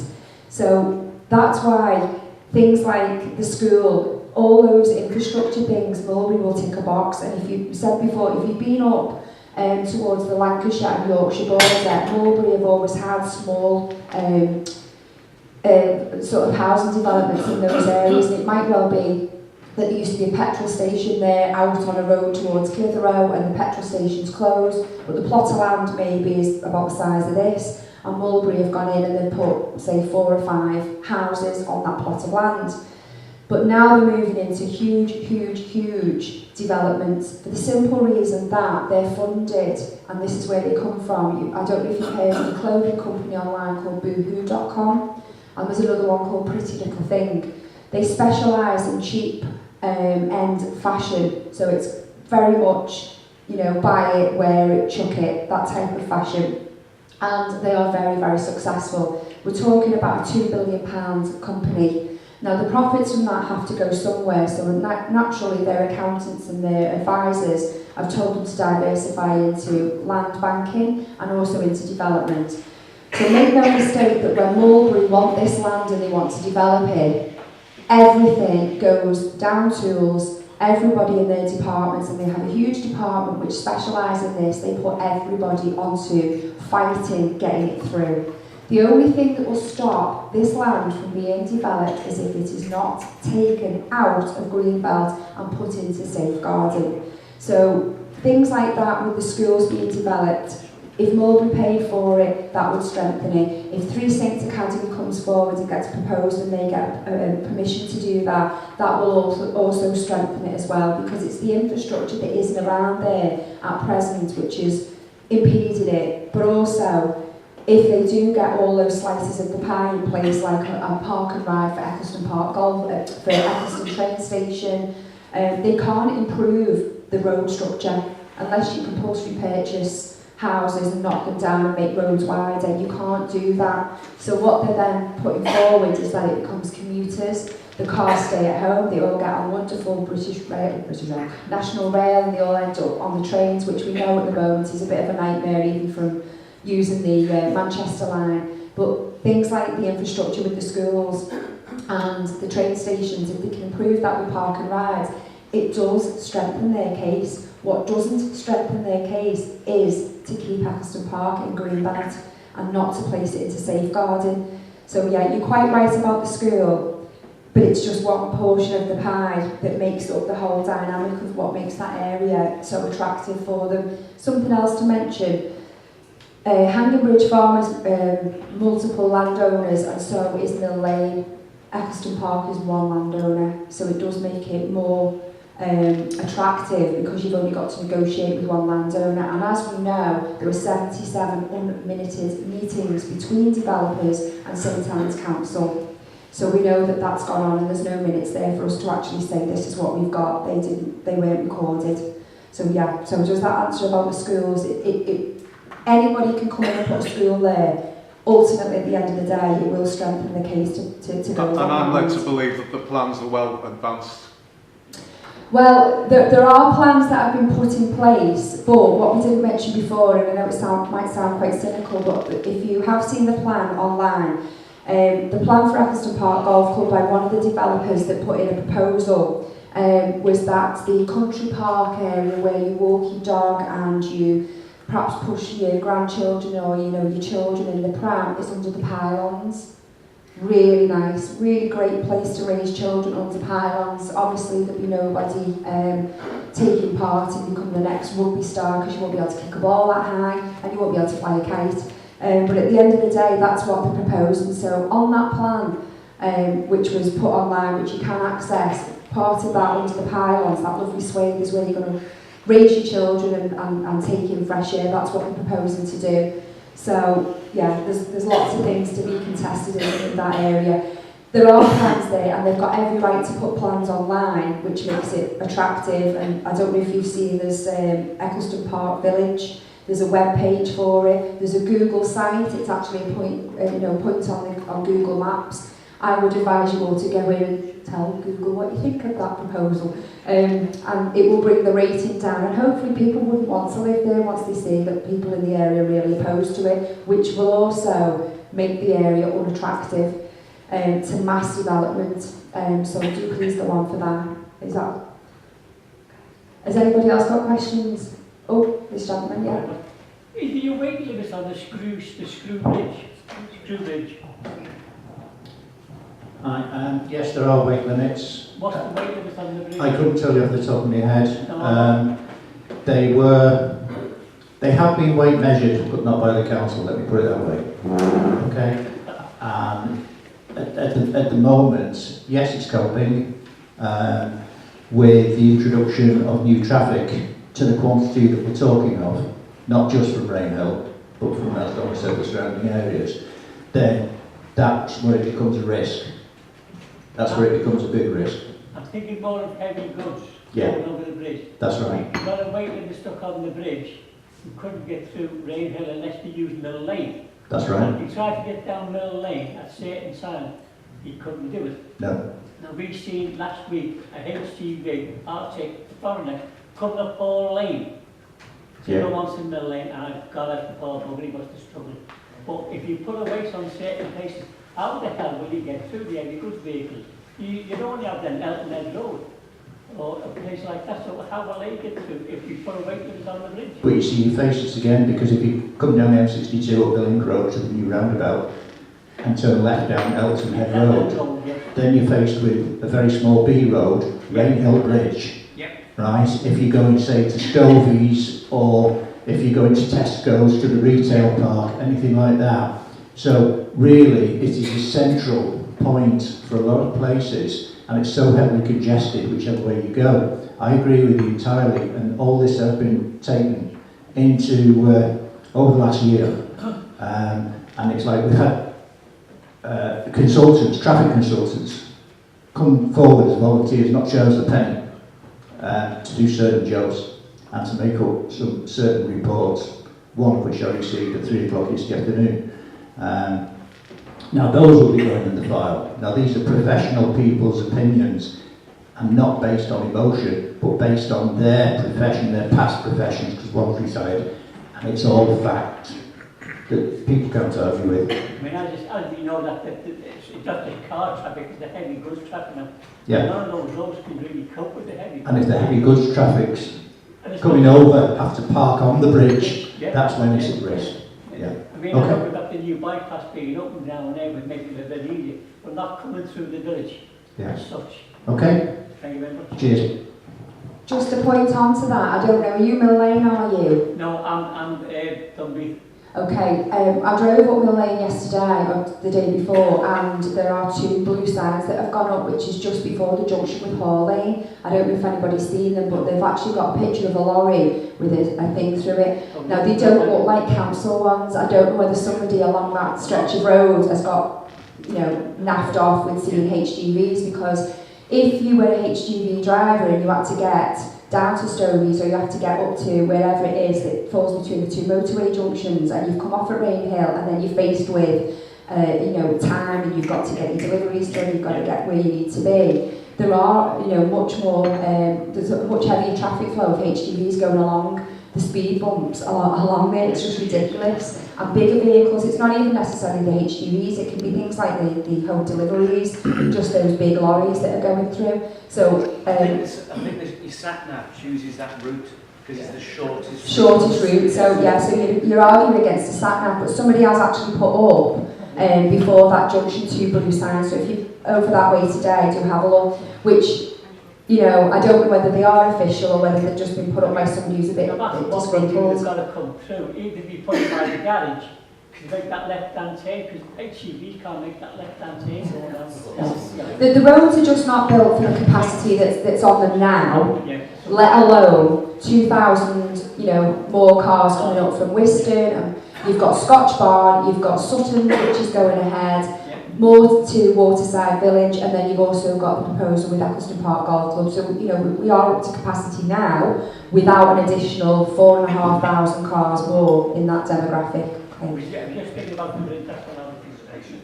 So that's why things like the school, all those infrastructure things, Mulberry will tick a box. And if you said before, if you've been up towards the Lancashire and Yorkshire border, Mulberry have always had small sort of housing developments in those areas. And it might well be that there used to be a petrol station there out on a road towards Clitheroe, and the petrol station's closed, but the plot of land maybe is about the size of this, and Mulberry have gone in and they've put, say, 4 or 5 houses on that plot of land. But now they're moving into huge developments for the simple reason that they're funded, and this is where they come from. I don't know if you've heard of a clothing company online called boohoo.com, and there's another one called Pretty Little Thing. They specialise in cheap end fashion, so it's very much, buy it, wear it, chuck it, that type of fashion. And they are very successful. We're talking about a £2 billion company. Now the profits from that have to go somewhere, so naturally their accountants and their advisors have told them to diversify into land banking and also into development. So make no mistake that when Mulberry want this land and they want to develop it, everything goes down tools, everybody in their departments, and they have a huge department which specialise in this. They put everybody onto fighting, getting it through. The only thing that will stop this land from being developed is if it is not taken out of Greenbelt and put into safeguarding. So things like that with the schools being developed, if Mulberry paid for it, that would strengthen it. If Three Saints Academy comes forward and gets proposed and they get permission to do that, that will also strengthen it as well, because it's the infrastructure that isn't around there at present which is impeded it. But also, if they do get all those slices of the pie in place, like a park and ride for Eccleston Park Golf, for Eccleston train station, they can't improve the road structure unless you compulsory purchase houses and knock them down and make roads wider. You can't do that. So what they're then putting forward is that it becomes commuters. The cars stay at home, they all get on wonderful National Rail, and they all end up on the trains, which we know at the moment is a bit of a nightmare even from using the Manchester line. But things like the infrastructure with the schools and the train stations, if they can improve that with park and rides, it does strengthen their case. What doesn't strengthen their case is to keep Eccleston Park in Greenbelt and not to place it into safeguarding. So yeah, you're quite right about the school. but it's just one portion of the pie that makes up the whole dynamic of what makes that area so attractive for them. Something else to mention, Hanging Bridge Farm has multiple landowners, and so is Mill Lane. Eccleston Park is one landowner, so it does make it more attractive because you've only got to negotiate with one landowner. And as we know, there were 77 unminuted meetings between developers and St Anne's Council. So we know that that's gone on, and there's no minutes there for us to actually say this is what we've got. They weren't recorded. So yeah, so does that answer about the schools? Anybody can come in and put a school there. Ultimately, at the end of the day, it will strengthen the case to go. And I'm led to believe that the plans are well advanced. Well, there are plans that have been put in place, but what we didn't mention before, and I know it might sound quite cynical, but if you have seen the plan online, the plan for Eccleston Park Golf Club by one of the developers that put in a proposal was that the country park area where you walk your dog and you perhaps push your grandchildren or your children in the pram is under the pylons. Really nice, really great place to raise children under pylons. Obviously there'll be nobody taking part and become the next rugby star because you won't be able to kick a ball that high and you won't be able to fly a kite. But at the end of the day, that's what they're proposing. So on that plan, which was put online, which you can access, part of that under the pylons, that lovely swathe is where you're going to raise your children and take in fresh air. That's what they're proposing to do. So yeah, there's lots of things to be contested in that area. There are plans there, and they've got every right to put plans online, which makes it attractive. And I don't know if you've seen, there's Eccleston Park Village. There's a web page for it. There's a Google site. It's actually a point on Google Maps. I would advise you all to go in and tell Google what you think of that proposal. And it will bring the rating down, and hopefully people wouldn't want to live there once they see that people in the area are really opposed to it, which will also make the area unattractive to mass development. So do please go on for that. Has anybody else got questions? Oh, this gentleman, yeah. Is there a weight limit on the screw bridge? Yes, there are weight limits. What's the weight limit on the bridge? I couldn't tell you off the top of my head. They have been weight measured, but not by the council, let me put it that way. Okay? At the moment, yes, it's coping with the introduction of new traffic to the quantity that we're talking of, not just from Rainhill, but from, as Donna said, the surrounding areas. Then that's where it becomes a risk. That's where it becomes a big risk. I'm thinking more of heavy goods going over the bridge. That's right. When a weight limit stuck on the bridge, you couldn't get through Rainhill unless you used Mill Lane. That's right. If you tried to get down Mill Lane at certain time, you couldn't do it. No. Now we've seen last week a HGV Arctic foreigner coming up Ball Lane. Yeah. No one's in Mill Lane, and I've got it before nobody was to struggle. But if you put a weight on certain places, how the hell will you get through the heavy goods vehicles? You don't have the Elton End Road or a place like that, so how will they get through if you put a weight limit on the bridge? But you see, you face this again, because if you come down the M62 up the Link Road to the new roundabout and turn left down Elton Head Road, then you're faced with a very small B road, Rainhill Bridge. Right? If you go and say to Stovey's, or if you go into Tesco's, to the retail park, anything like that. So really, it is a central point for a lot of places, and it's so heavily congested whichever way you go. I agree with you entirely, and all this has been taken into over the last year, and it's like we've had consultants, traffic consultants, come forward as volunteers, not charged a penny, to do certain jobs and to make up some certain reports, one of which I received at 3 o'clock yesterday afternoon. Now those will be going in the file. Now these are professional people's opinions, and not based on emotion, but based on their profession, their past professions, because one's retired, and it's all fact that people can't argue with. I mean, as we know that it's just the car traffic, it's the heavy goods traffic now. Yeah. None of those roads can really cope with the heavy goods. And if the heavy goods traffic's coming over, have to park on the bridge, that's when it's at risk. Yeah. I mean, I know we've got the new bypass being opened down there, would make it a bit easier, but not coming through the village. Yeah. as such. Okay? Thank you very much. Cheers. Just to point on to that, I don't know, are you Mill Lane, are you? No, I'm Dunby. Okay, I drove up Mill Lane yesterday, or the day before, and there are 2 blue signs that have gone up, which is just before the junction with Hall Lane. I don't know if anybody's seen them, but they've actually got a picture of a lorry with a thing through it. Now, they don't look like council ones. I don't know whether somebody along that stretch of road has got, you know, naffed off with seeing HGVs, because if you were a HGV driver and you had to get down to Stoneys, or you have to get up to wherever it is that falls between the 2 motorway junctions, and you've come off at Rainhill, and then you're faced with you know, time, and you've got to get your deliveries done, you've got to get where you need to be. There are, you know, much more, there's a much heavier traffic flow of HGVs going along the speed bumps along there. It's just ridiculous. And bigger vehicles, it's not even necessarily the HGVs, it can be things like the home deliveries, just those big lorries that are going through. So I think your sat-nav chooses that route because it's the shortest route. So yeah, so you're arguing against the sat-nav, but somebody has actually put up before that junction 2 blue signs. So if you're over that way today, do have a look. Which, you know, I don't know whether they are official or whether they've just been put up by somebody who's a bit disgruntled. It's got to come through, either be put by the garage, to make that left-hand turn, because HGVs can't make that left-hand turn going down. The roads are just not built for the capacity that's on them now, Yeah. let alone 2,000, you know, more cars coming up from Wiston, and you've got Scotch Barn, you've got Sutton, which is going ahead, more to Waterside Village, and then you've also got the proposal with Eccleston Park Golf Club. So, you know, we are up to capacity now without an additional 4,500 cars more in that demographic. I'm just thinking about the international station.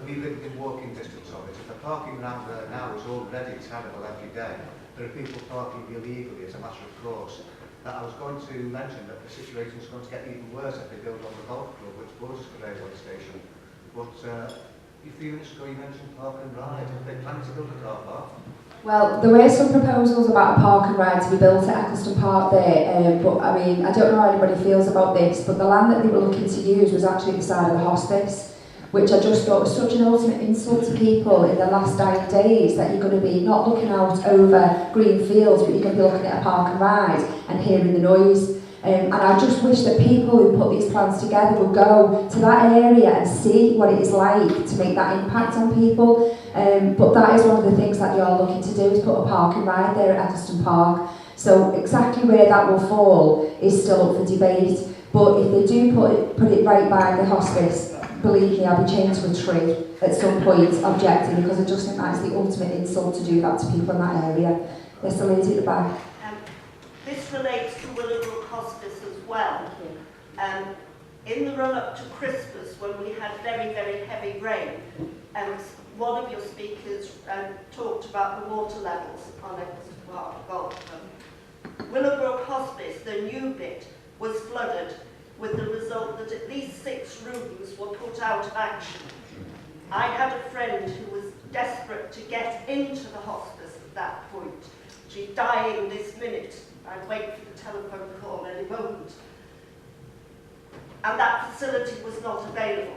We live in walking distance of it. If the parking around there now is already terrible every day, there are people parking illegally as a matter of course. I was going to mention that the situation is going to get even worse if they build on the golf club, which borders the railway station. But a few minutes ago you mentioned park and ride. Are they planning to build a car park? Well, there were some proposals about a park and ride to be built at Eccleston Park there, but I mean, I don't know how anybody feels about this, but the land that they were looking to use was actually the side of the hospice, which I just thought was such an ultimate insult to people in the last dying days, that you're going to be not looking out over green fields, but you're going to be looking at a park and ride and hearing the noise. And I just wish that people who put these plans together would go to that area and see what it is like to make that impact on people. But that is one of the things that you're looking to do, is put a park and ride there at Eccleston Park. So exactly where that will fall is still up for debate. But if they do put it right by the hospice, believe me, I'll be chained to a tree at some point objecting, because I just think that's the ultimate insult to do that to people in that area. There's the lady at the back. This relates to Willowbrook Hospice as well. In the run-up to Christmas, when we had very, very heavy rain, one of your speakers talked about the water levels on Eccleston Park Golf Club. Willowbrook Hospice, the new bit, was flooded, with the result that at least 6 rooms were put out of action. I had a friend who was desperate to get into the hospice at that point. She's dying this minute. I'd wait for the telephone call any moment. And that facility was not available.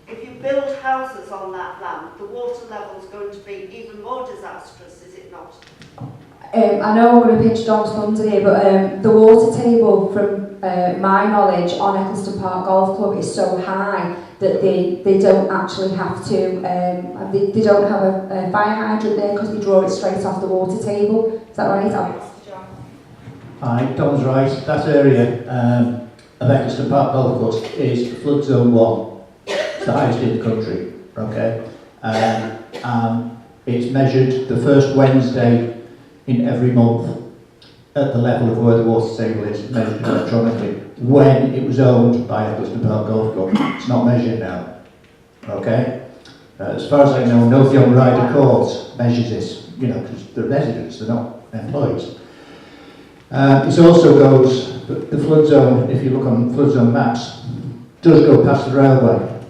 If you build houses on that land, the water level is going to be even more disastrous, is it not? I know I'm going to pinch Dom's thunder here, but the water table, from my knowledge, on Eccleston Park Golf Club is so high that they don't actually have to, they don't have a fire hydrant there because they draw it straight off the water table. Is that right? Aye, Dom's right. That area of Eccleston Park Golf Course is flood zone 1. It's the highest in the country, okay? It's measured the first Wednesday in every month at the level of where the water table is, measured electronically, when it was owned by Eccleston Park Golf Club. It's not measured now, okay? As far as I know, nobody on Ryder Court measures this, you know, because they're residents, they're not employees. It also goes, the flood zone, if you look on flood zone maps, does go past the railway,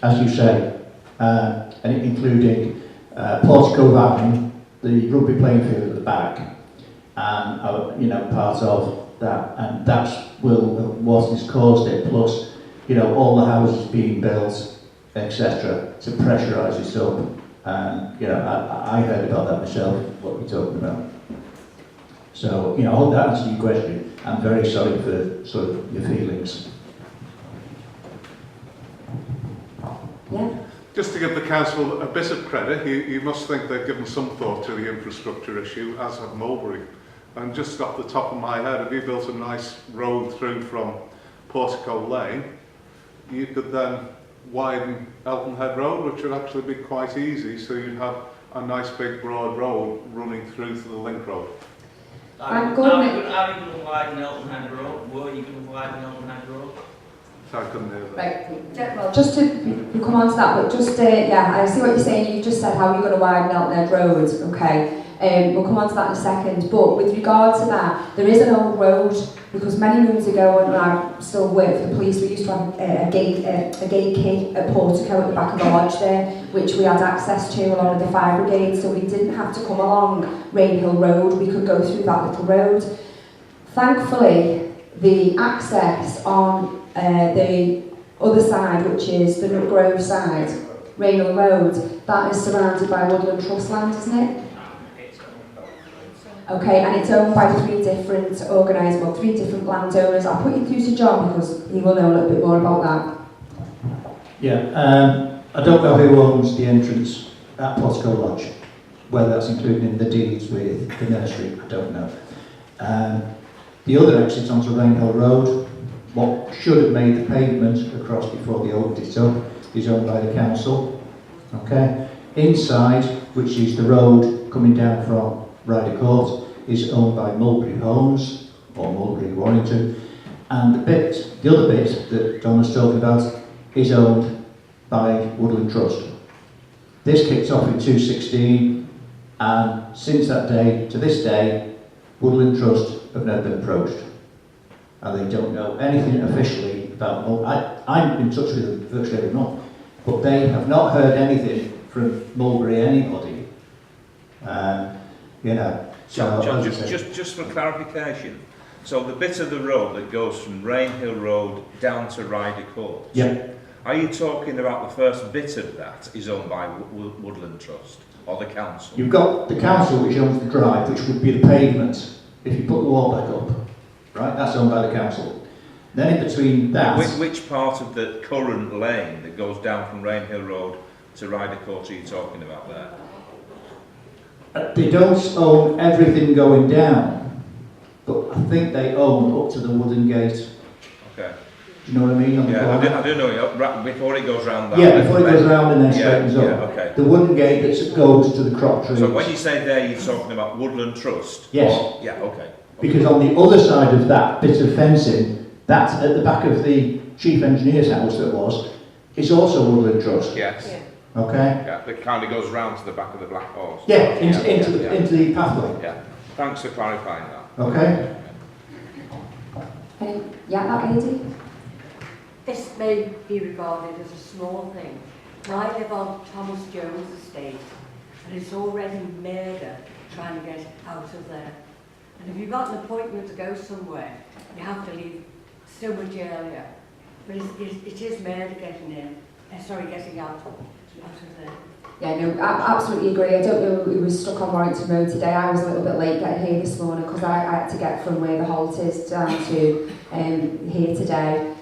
as you say, and including Portico Avenue, the rugby playing field at the back, and you know, part of that, and that's what has caused it. Plus, you know, all the houses being built, etc., to pressurise this up. You know, I heard about that myself, what we're talking about. So, you know, I hope that answers your question. I'm very sorry for sort of your feelings. Yeah. Just to give the council a bit of credit, you must think they've given some thought to the infrastructure issue, as have Mulberry. And just off the top of my head, if you built a nice road through from Portico Lane, you could then widen Elton Head Road, which would actually be quite easy, so you'd have a nice big broad road running through to the link road. I'm Are you going to widen Elton Head Road? Were you going to widen Elton Head Road? So I couldn't hear that. Right, well, just to come on to that, but just, yeah, I see what you're saying. You just said how you're going to widen Elton Head Road, okay? We'll come on to that in a second, but with regard to that, there is an old road, because many moons ago when I still worked for the police, we used to have a gate key at Portico at the back of the lodge there, which we had access to along with the fire brigade, so we didn't have to come along Rainhill Road, we could go through that little road. Thankfully, the access on the other side, which is the Nook Grove side, Rainhill Road, that is surrounded by Woodland Trust land, isn't it? Okay, and it's owned by three different landowners. I'll put you through to John because he will know a little bit more about that. Yeah, I don't know who owns the entrance at Portico Lodge, whether that's included in the deeds with the nursery, I don't know. The other exit onto Rainhill Road, what should have made the pavement across before they opened it up, is owned by the council. Okay, inside, which is the road coming down from Ryder Court, is owned by Mulberry Homes, or Mulberry Warrington, and the other bit that Don was talking about is owned by Woodland Trust. This kicked off in 2016, and since that day to this day, Woodland Trust have never been approached. And they don't know anything officially about Mulberry. I'm in touch with them virtually every month, but they have not heard anything from Mulberry anybody. You know, John, just for clarification, so the bit of the road that goes from Rainhill Road down to Ryder Court, yeah. Are you talking about the first bit of that is owned by Woodland Trust or the council? You've got the council which owns the drive, which would be the pavement if you put the wall back up, right? That's owned by the council. Then in between that... Which part of the current lane that goes down from Rainhill Road to Ryder Court are you talking about there? They don't own everything going down, but I think they own up to the wooden gate. Okay. Do you know what I mean? I do know, before it goes round that. Yeah, before it goes round and then straightens up. Yeah, okay. The wooden gate that goes to the crop trees. So when you say there, you're talking about Woodland Trust? Yes. Or, yeah, okay. Because on the other side of that bit of fencing, that's at the back of the chief engineer's house that was, is also Woodland Trust. Yes. Yeah. Okay? Yeah, it kind of goes round to the back of the Black Horse. Yeah, into the pathway. Yeah. Thanks for clarifying that. Okay? Yeah, that lady? This may be regarded as a small thing. I live on Thomas Jones' estate, and it's already murder trying to get out of there. And if you've got an appointment to go somewhere, you have to leave so much earlier. But it is murder getting in, getting out of there. Yeah, no, I absolutely agree. I don't know who was stuck on Warrington Road today. I was a little bit late getting here this morning because I had to get from where the halt is down to here today.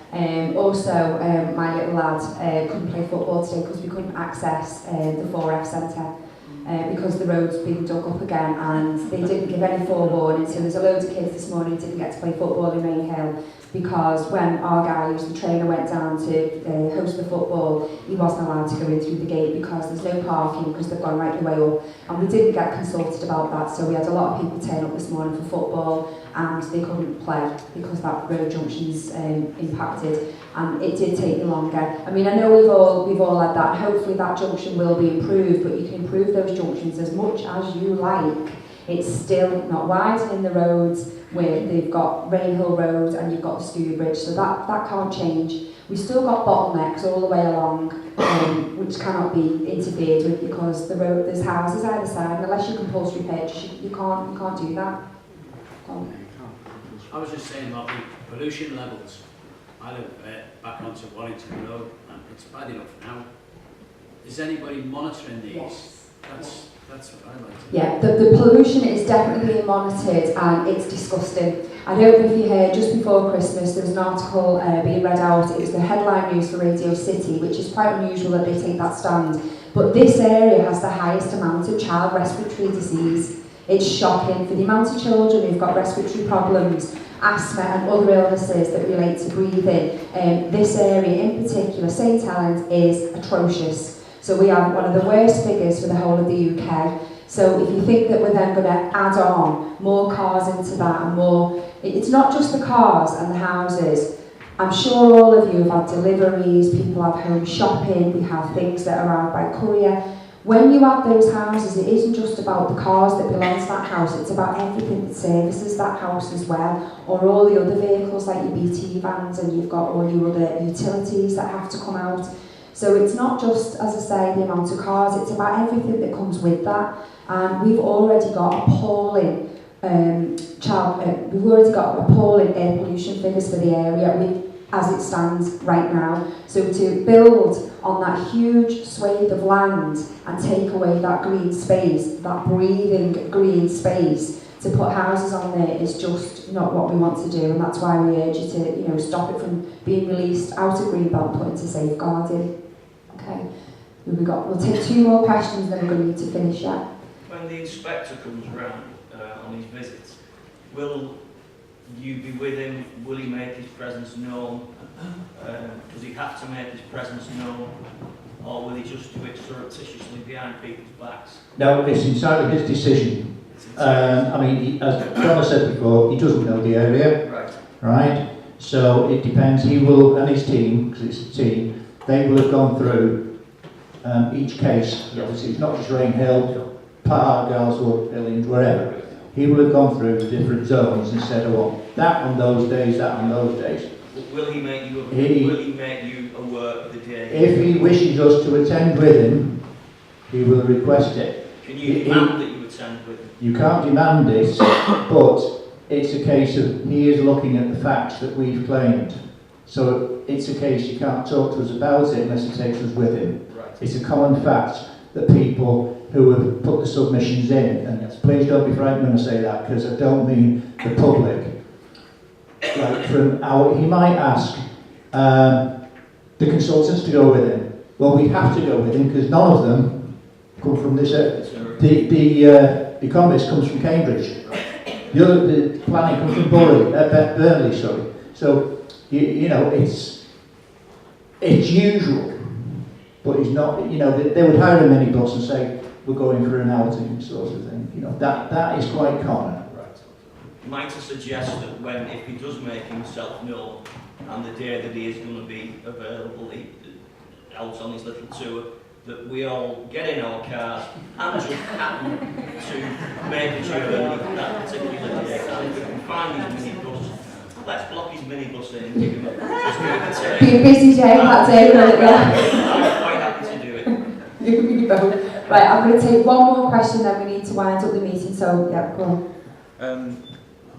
Also, my little lad couldn't play football today because we couldn't access the 4F centre because the road's been dug up again and they didn't give any forewarning. So there's a load of kids this morning who didn't get to play football in Rainhill because when our guy, who's the trainer, went down to host the football, he wasn't allowed to go in through the gate because there's no parking because they've gone right the way up. And we didn't get consulted about that, so we had a lot of people turn up this morning for football and they couldn't play because that road junction's impacted, and it did take me longer. I mean, I know we've all had that. Hopefully that junction will be improved, but you can improve those junctions as much as you like. It's still not widening the roads where they've got Rainhill Road and you've got the Stew Bridge, so that can't change. We've still got bottlenecks all the way along, which cannot be interfered with because the road, there's houses either side, and unless you compulsory purchase, you can't do that. I was just saying about the pollution levels. I live back onto Warrington Road, and it's bad enough now. Is anybody monitoring these? Yes. That's what I like to Yeah, the pollution is definitely being monitored and it's disgusting. I don't know if you heard, just before Christmas there was an article being read out. It was the headline news for Radio City, which is quite unusual that they take that stand. But this area has the highest amount of child respiratory disease. It's shocking for the amount of children who've got respiratory problems, asthma and other illnesses that relate to breathing. This area in particular, St Helens, is atrocious. So we have one of the worst figures for the whole of the UK. So if you think that we're then going to add on more cars into that and more, it's not just the cars and the houses. I'm sure all of you have had deliveries, people have home shopping, we have things that are out by courier. When you add those houses, it isn't just about the cars that belong to that house, it's about everything that services that house as well, or all the other vehicles like your BT vans, and you've got all your other utilities that have to come out. So it's not just, as I say, the amount of cars, it's about everything that comes with that. And we've already got appalling air pollution figures for the area as it stands right now. So to build on that huge swathe of land and take away that green space, that breathing green space, to put houses on there is just not what we want to do, and that's why we urge you to, stop it from being released out of Greenbelt and put into safeguarding. Okay, we'll take 2 more questions, then we're going to need to finish that. When the inspector comes round on his visits, will you be with him? Will he make his presence known? Does he have to make his presence known? Or will he just do it surreptitiously behind people's backs? No, it's entirely his decision. As John said before, he doesn't know the area. Right? So it depends. He will, and his team, because it's a team, they will have gone through each case. Obviously, it's not just Rainhill, Park, Garleswood, Illions, wherever. He will have gone through the different zones and said, that on those days, that on those days. Will he make you aware of the day? If he wishes us to attend with him, he will request it. Can you demand that you attend with him? You can't demand it, but it's a case of he is looking at the facts that we've claimed. So it's a case you can't talk to us about it unless he takes us with him. Right. It's a common fact that people who have put the submissions in, and please don't be frightened when I say that, because I don't mean the public. He might ask the consultants to go with him. Well, we have to go with him because none of them come from this area. The economist comes from Cambridge. The planning comes from Burnley, sorry. So it's usual, but he's not. They would hire a minibus and say, we're going for an outing, sort of thing. That is quite common. Might I suggest that if he does make himself known, and the day that he is going to be available out on his little tour, that we all get in our cars and just happen to make a journey that particular day, and if we can find his minibus, let's block his minibus in and give him a Be a busy day that day, I'm quite happy to do it. You both. Right, I'm going to take 1 more question, then we need to wind up the meeting, so yeah, go on.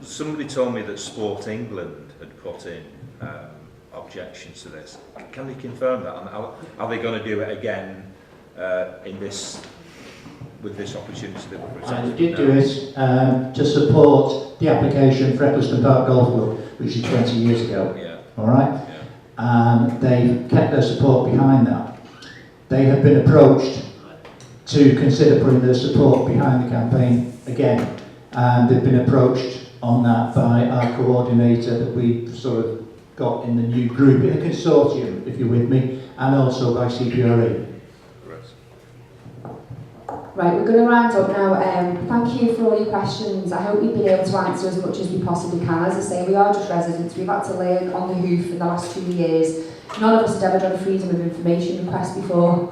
Somebody told me that Sport England had put in objections to this. Can they confirm that? And are they going to do it again with this opportunity that we're presenting? They did do it to support the application for Eccleston Park Golf Club, which is 20 years ago. Yeah. All right? Yeah. And they've kept their support behind that. They have been approached to consider putting their support behind the campaign again. And they've been approached on that by our coordinator that we sort of got in the new group, in a consortium, if you're with me, and also by CPRE. Right, we're going to round up now. Thank you for all your questions. I hope we've been able to answer as much as we possibly can. As I say, we are just residents. We've had to learn on the hoof in the last 2 years. None of us had ever done a freedom of information request before.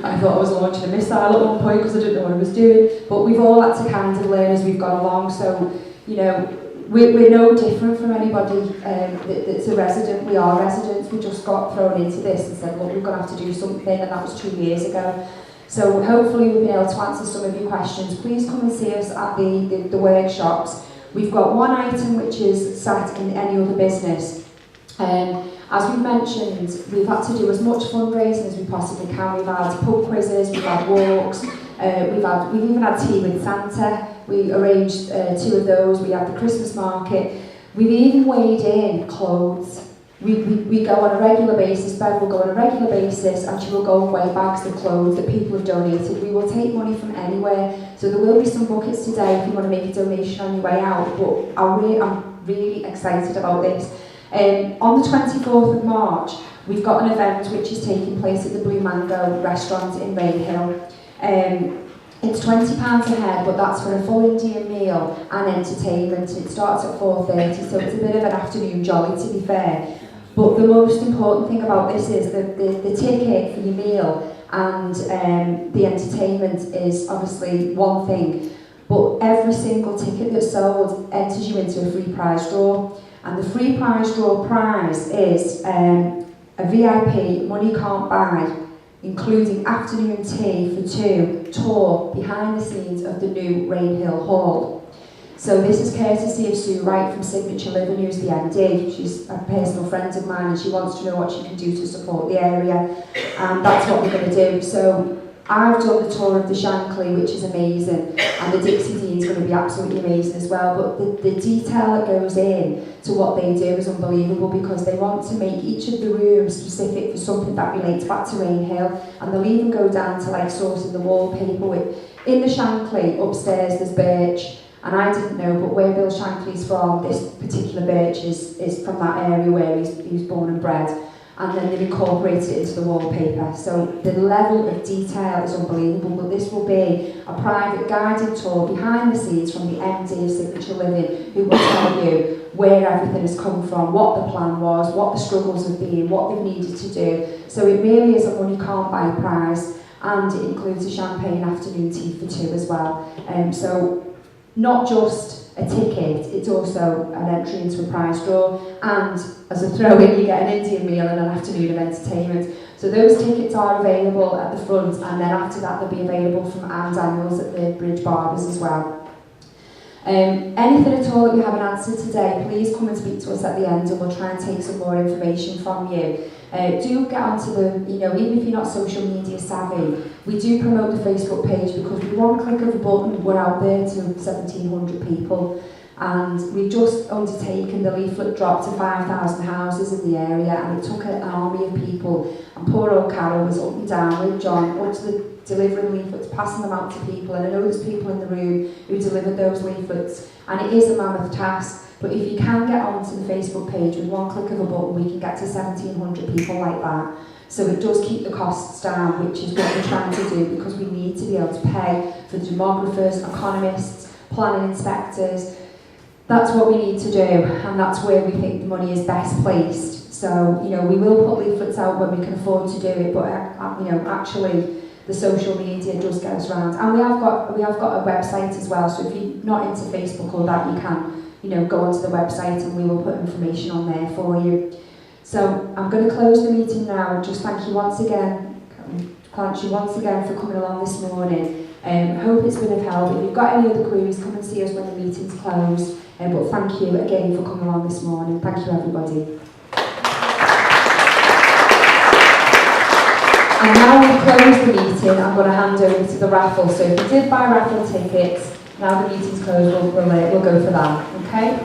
I thought I was launching a missile at one point because I didn't know what I was doing. But we've all had to kind of learn as we've gone along. So, we're no different from anybody that's a resident. We are residents. We just got thrown into this and said, look, we're going to have to do something, and that was 2 years ago. So hopefully we'll be able to answer some of your questions. Please come and see us at the workshops. We've got 1 item which is sat in any other business. As we've mentioned, we've had to do as much fundraising as we possibly can. We've had pub quizzes, we've had walks, we've even had tea with Santa. We arranged 2 of those. We had the Christmas market. We've even weighed in clothes. We go on a regular basis, Bev will go on a regular basis, and she will go and weigh bags of clothes that people have donated. We will take money from anywhere, so there will be some buckets today if you want to make a donation on your way out, but I'm really excited about this. On the 24th of March, we've got an event which is taking place at the Blue Mango restaurant in Rainhill. It's £20 a head, but that's for a full Indian meal and entertainment. It starts at 4:30, so it's a bit of an afternoon jolly, to be fair. But the most important thing about this is that the ticket for your meal and the entertainment is obviously one thing, but every single ticket that's sold enters you into a free prize draw. And the free prize draw prize is a VIP, money can't buy, including afternoon tea for 2 tour behind the scenes of the new Rainhill Hall. So this is courtesy of Sue Wright from Signature Living, who's the MD. She's a personal friend of mine and she wants to know what she can do to support the area, and that's what we're going to do. So I've done the tour of the Shankly, which is amazing, and the Dixie Dean's going to be absolutely amazing as well, but the detail that goes in to what they do is unbelievable, because they want to make each of the rooms specific for something that relates back to Rainhill, and they'll even go down to like sourcing the wallpaper. In the Shankly upstairs there's birch, and I didn't know, but where Bill Shankly's from, this particular birch is from that area where he was born and bred, and then they've incorporated it into the wallpaper. So the level of detail is unbelievable, but this will be a private guided tour behind the scenes from the MD of Signature Living, who will tell you where everything has come from, what the plan was, what the struggles have been, what they've needed to do. So it really is a money can't buy prize, and it includes a champagne afternoon tea for 2 as well. So not just a ticket, it's also an entry into a prize draw, and as a throw-in you get an Indian meal and an afternoon of entertainment. So those tickets are available at the front, and then after that they'll be available from Anne's Annuals at the Bridge Barbers as well. Anything at all that you haven't answered today, please come and speak to us at the end and we'll try and take some more information from you. Do get onto the, even if you're not social media savvy, we do promote the Facebook page, because with one click of a button we're out there to 1,700 people, and we've just undertaken the leaflet drop to 5,000 houses in the area, and it took an army of people, and poor old Carol was up and down with John up to the delivering leaflets, passing them out to people, and I know there's people in the room who delivered those leaflets, and it is a mammoth task. But if you can get onto the Facebook page with one click of a button, we can get to 1,700 people like that. So it does keep the costs down, which is what we're trying to do, because we need to be able to pay for the demographers, economists, planning inspectors. That's what we need to do, and that's where we think the money is best placed. So, we will put leaflets out when we can afford to do it, but actually the social media does get us around. And we have got a website as well, so if you're not into Facebook or that, you can go onto the website and we will put information on there for you. So I'm going to close the meeting now and just thank you once again for coming along this morning. Hope it's been of help. If you've got any other queries, come and see us when the meeting's closed. But thank you again for coming along this morning. Thank you, everybody. And now we've closed the meeting, I'm going to hand over to the raffle. So if you did buy raffle tickets, now the meeting's closed, we'll go for that, okay?